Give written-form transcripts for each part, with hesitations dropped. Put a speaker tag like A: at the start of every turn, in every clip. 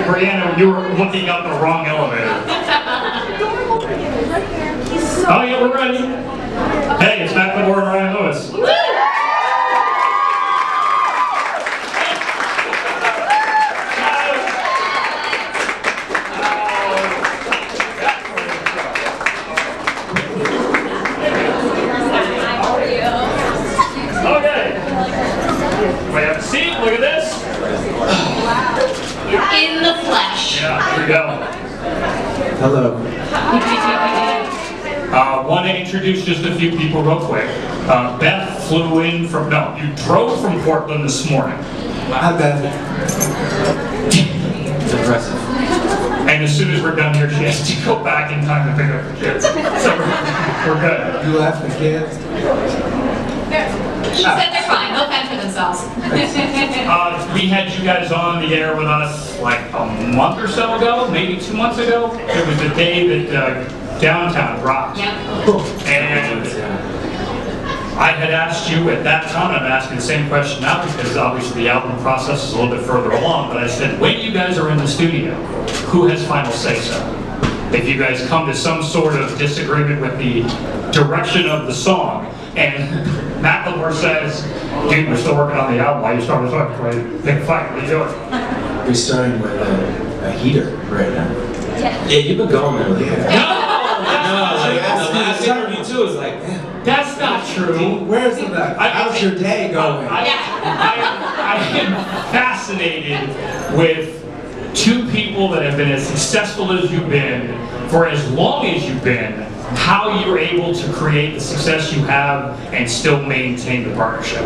A: Brianna, you were looking up the wrong elevator. Oh yeah, we're ready. Hey, it's Macklemore and Ryan Lewis. Look at this.
B: In the flesh.
A: Yeah, here we go.
C: Hello.
A: Want to introduce just a few people real quick. Beth flew in from, no, you drove from Portland this morning.
C: Hi, Beth.
D: It's impressive.
A: And as soon as we're done here, she has to go back in time to pick up the kids. So we're good.
C: You left the kids?
B: She said they're fine. They'll fend for themselves.
A: We had you guys on the air with us like a month or so ago, maybe 2 months ago. It was the day that downtown rocked.
B: Yep.
A: And I had asked you at that time, I'm asking the same question now because obviously the album process is a little bit further along, but I said, when you guys are in the studio, who has final say-so? If you guys come to some sort of disagreement with the direction of the song, and Macklemore says, dude, we're still working on the album, why you starting to big fight, what are you doing?
C: We're starting with a heater right now.
D: Yeah, you've been going there.
C: Yeah.
D: No, like, the last interview too is like, man.
A: That's not true.
C: Where's the how's your day going?
A: I am fascinated with two people that have been as successful as you've been for as long as you've been, how you're able to create the success you have and still maintain the partnership.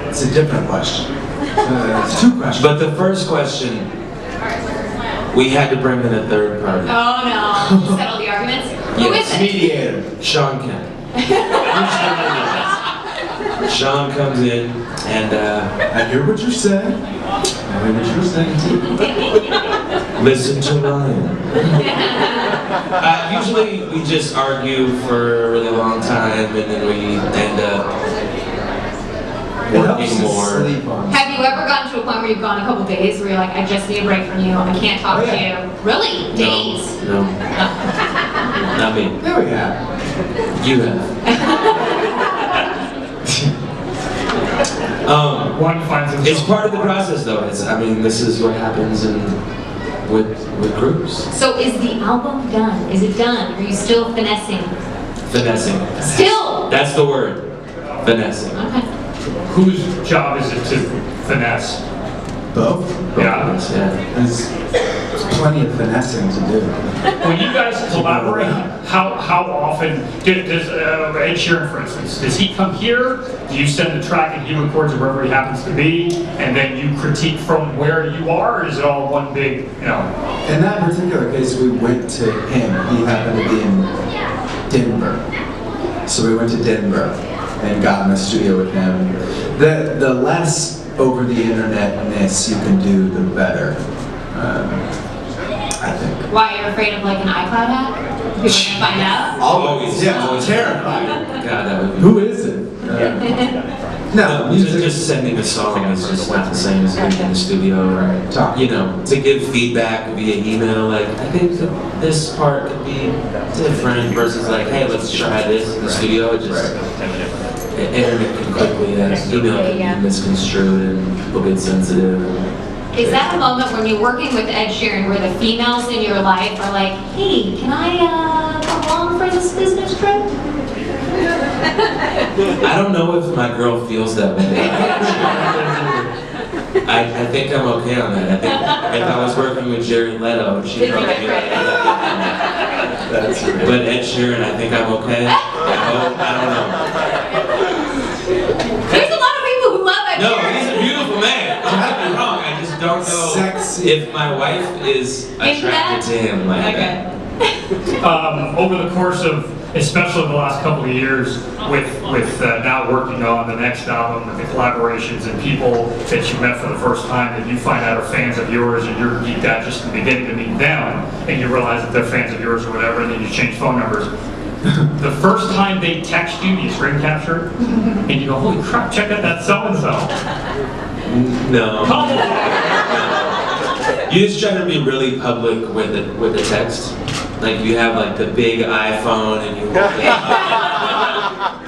C: It's a different question. It's two questions.
D: But the first question, we had to bring in a third party.
B: Oh no. Settle the arguments. Who is it?
C: Mediator.
D: Sean Kemp. Sean comes in and
C: I hear what you're saying. I hear what you're saying too.
D: listen to Ryan. Usually we just argue for a really long time and then we end up working more.
B: Have you ever gotten to a point where you've gone a couple days where you're like, I just need a break from you, I can't talk to you? Really? Days?
D: No. Not me.
C: There we have.
D: You have.
A: One finds himself.
D: It's part of the process though. I mean, this is what happens with groups.
B: So is the album done? Is it done? Are you still finessing?
D: Finessing.
B: Still?
D: That's the word. Finessing.
B: Okay.
A: Whose job is it to finesse?
C: Both?
A: Yeah.
C: There's plenty of finessing to do.
A: When you guys collaborate, how often does Ed Sheeran, for instance, does he come here? Do you send the track and he records it wherever he happens to be, and then you critique from where you are, or is it all one big, you know?
C: In that particular case, we went to him. He happened to be in Denver, so we went to Denver and got in the studio with him. The less over the internet-ness you can do, the better. I think.
B: Why, you're afraid of like an iCloud hack? People are gonna find out?
D: Always.
C: Yeah,
D: Always.
C: terrified.
D: God, that would be.
C: Who is it? No, music.
D: Just sending a song is just not the same as being in the studio or you know, to give feedback via email. Like, I think that this part could be different versus like, hey, let's try this in the studio. It just internet can quickly, email can be misconstrued and people get sensitive.
B: Is that a moment when you're working with Ed Sheeran where the females in your life are like, hey, can I come along for this business trip?
D: I don't know if my girl feels that way. I think I'm okay on that. I think if I was working with Jared Leto, she'd probably be like,
C: That's right.
D: but Ed Sheeran, I think I'm okay. I don't know.
B: There's a lot of people who love Ed
D: No,
B: Sheeran.
D: he's a beautiful man. Don't get me wrong. I just don't know
C: Sexy.
D: if my wife is attracted to him like that.
A: Over the course of, especially the last couple of years, with now working on the next album, with the collaborations and people that you met for the first time that you find out are fans of yours, and you're geeked out just in the beginning to meet them, and you realize that they're fans of yours or whatever, and then you change phone numbers. The first time they text you, you screen capture, and you go, holy crap, check out that so-and-so.
D: No.
A: Come on!
D: You just try to be really public with the text. Like you have like the big iPhone and you hold it up,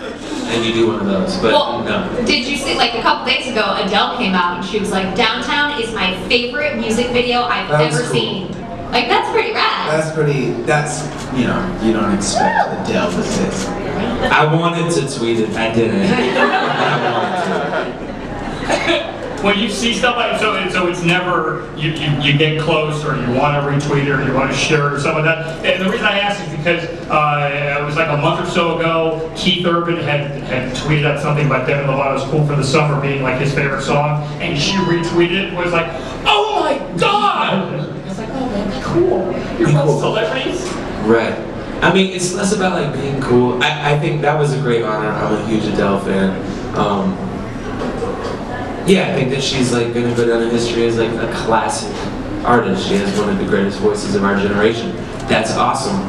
D: and you do one of those. But
B: Well,
D: no.
B: did you see, like a couple days ago, Adele came out and she was like, "Downtown is my favorite music video I've
C: That was
B: ever
C: cool.
B: seen." Like, that's pretty rad.
C: That's, you know, you don't expect Adele to say something.
D: I wanted to tweet it. I didn't. I wanted to.
A: When you see stuff like so it's never you get close or you want to retweet it or you want to share it or something like that. And the reason I ask is because it was like a month or so ago, Keith Urban had tweeted out something about Demi Lovato's "Cool for the Summer" being like his favorite song, and she retweeted it and was like, "Oh my God!" It's like, "Oh, that's cool. You're both celebrities."
D: Right. I mean, it's less about like being cool. I think that was a great honor. I'm a huge Adele fan. Yeah, I think that she's like gonna go down in history as like a classic artist. She has one of the greatest voices of our generation. That's awesome.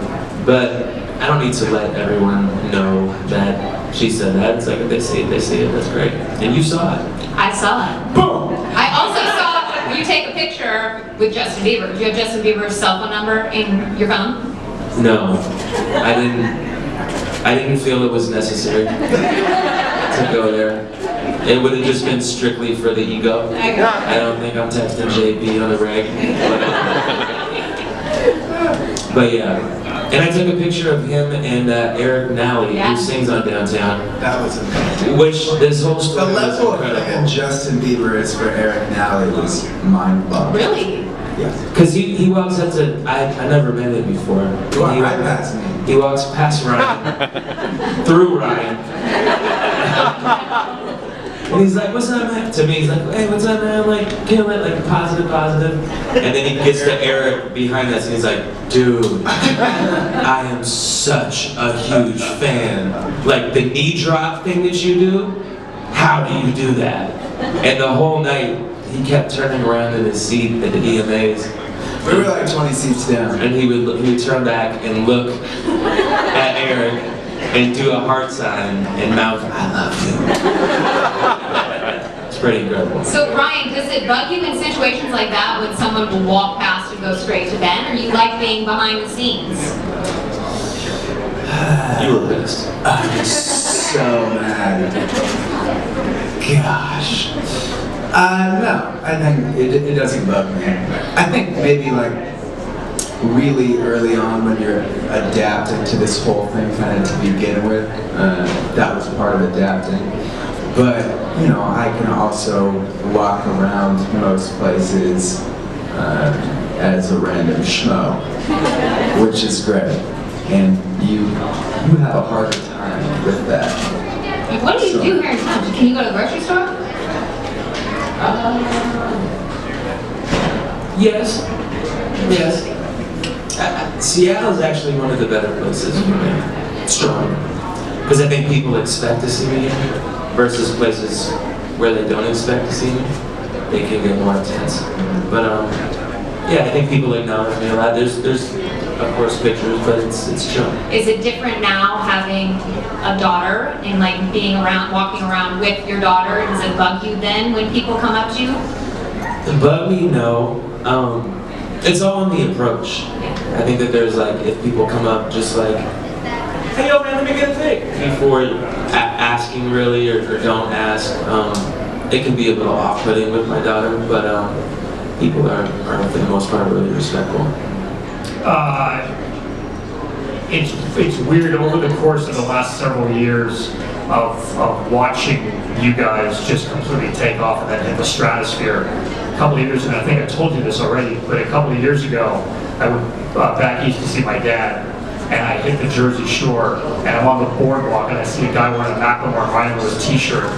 D: But I don't need to let everyone know that she said that. It's like if they see it, they see it. That's great. And you saw it.
B: I saw it.
D: Boom!
B: I also saw you take a picture with Justin Bieber. Do you have Justin Bieber's cell phone number in your phone?
D: No, I didn't feel it was necessary to go there. It would have just been strictly for the ego. I don't think I'm texting JP on the reg. But yeah. And I took a picture of him and Eric Nally,
B: Yeah.
D: who sings on Downtown.
C: That was amazing.
D: Which this whole
C: The
D: story was
C: level of
D: incredible.
C: fan Justin Bieber is for Eric Nally was mind-blowing.
B: Really?
C: Yeah.
D: Because he walks up to, I never met him before.
C: You walk
D: He-
C: right past me.
D: He walks past Ryan, through Ryan. And he's like, "What's up, man?" To me, he's like, "Hey, what's up, man? Like, kill it, like, positive, positive." And then he gets to Eric behind us, and he's like, "Dude, I am such a huge fan. Like, the knee drop thing that you do, how do you do that?" And the whole night, he kept turning around in his seat at the EMAs.
C: We were like 20 seats down.
D: And he would turn back and look at Eric and do a heart sign and mouth, "I love you." It's pretty incredible.
B: So Ryan, does it bug you in situations like that when someone will walk past and go straight to Ben, or you like being behind the scenes?
D: You were pissed.
C: I'm so mad. Gosh. No, I think it doesn't bug me. I think maybe like really early on when you're adapting to this whole thing kind of to begin with, that was part of adapting. But, you know, I can also walk around most places as a random schmo, which is great. And you have a harder time with that.
B: What do you do here in town? Can you go to the grocery store?
D: Yes. Yes. Seattle's actually one of the better places for me. Strong. Because I think people expect to see me here versus places where they don't expect to see me. They can get more intense. But yeah, I think people acknowledge me a lot. There's of course pictures, but it's chill.
B: Is it different now having a daughter and like being around, walking around with your daughter? Does it bug you then when people come up to you?
D: Bug me, no. It's all on the approach. I think that there's like, if people come up just like, "Hey, yo, man, let me get a pic," before asking really or don't ask, it can be a little off-putting with my daughter, but people are for the most part really respectful.
A: It's weird over the course of the last several years of watching you guys just completely take off and then hit the stratosphere. A couple of years, and I think I told you this already, but a couple of years ago, I went back east to see my dad, and I hit the Jersey Shore, and I'm on the boardwalk, and I see a guy wearing a Macklemore Rhinos t-shirt,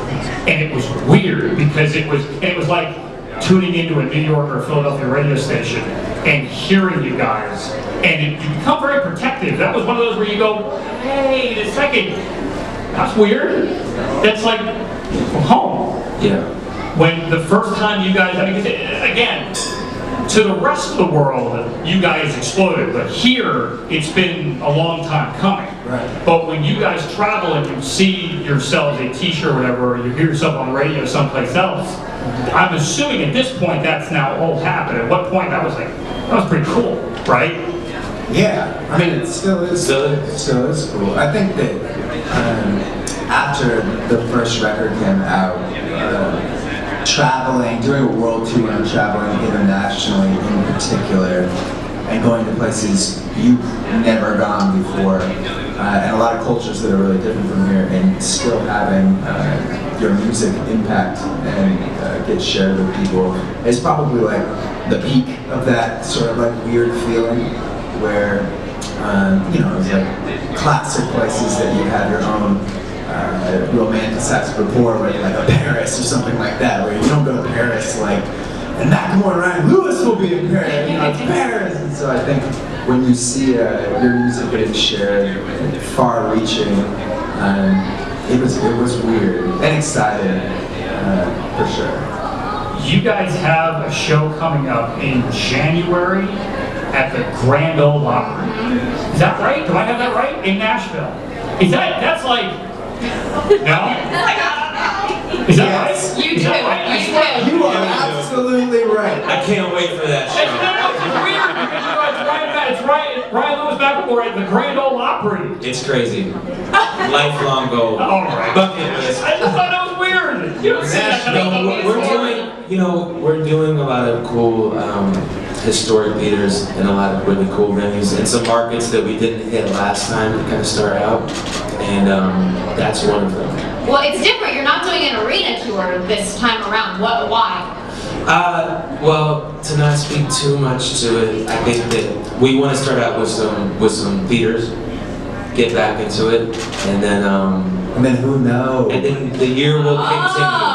A: and it was weird because it was like tuning into a New York or Philadelphia radio station and hearing you guys, and you become very protective. That was one of those where you go, "Hey, a second, that's weird. That's like home."
D: Yeah.
A: When the first time you guys, I mean, again, to the rest of the world, you guys exploded, but here, it's been a long time coming.
C: Right.
A: But when you guys travel and you see yourselves a t-shirt or whatever, or you hear yourself on the radio someplace else, I'm assuming at this point that's now all happened. At what point that was like, that was pretty cool, right?
C: Yeah, I mean, it still is. Still is cool. I think that after the first record came out, traveling, doing a world tour and traveling internationally in particular, and going to places you've never gone before, and a lot of cultures that are really different from here, and still having your music impact and get shared with people is probably like the peak of that sort of like weird feeling where, you know, it's like classic places that you have your own romanticized rapport with, like a Paris or something like that, where you don't go to Paris like, and Macklemore and Ryan Lewis will be in Paris, you know, it's Paris. And so I think when you see your music getting shared, far-reaching, it was weird and exciting, for sure.
A: You guys have a show coming up in January at the Grand Ole Opry. Is that right? Do I have that right? In Nashville. That's like, no? Is that right?
B: You
A: Is
B: do.
A: that right?
C: You are absolutely right.
D: I can't wait for that show.
A: It's weird because you know, it's Ryan Lewis Macklemore at the Grand Ole Opry.
D: It's crazy. Lifelong goal.
A: All right.
D: Bucket list.
A: I just thought that was weird. You don't see that kind of
D: No, we're doing a lot of cool historic theaters and a lot of really cool venues and some markets that we didn't hit last time to kind of start out, and that's one of them.
B: Well, it's different. You're not doing an arena tour this time around. Why?
D: Well, to not speak too much to it, I think that we want to start out with some theaters, get back into it, and then
C: who knows?
D: and then the year will continue.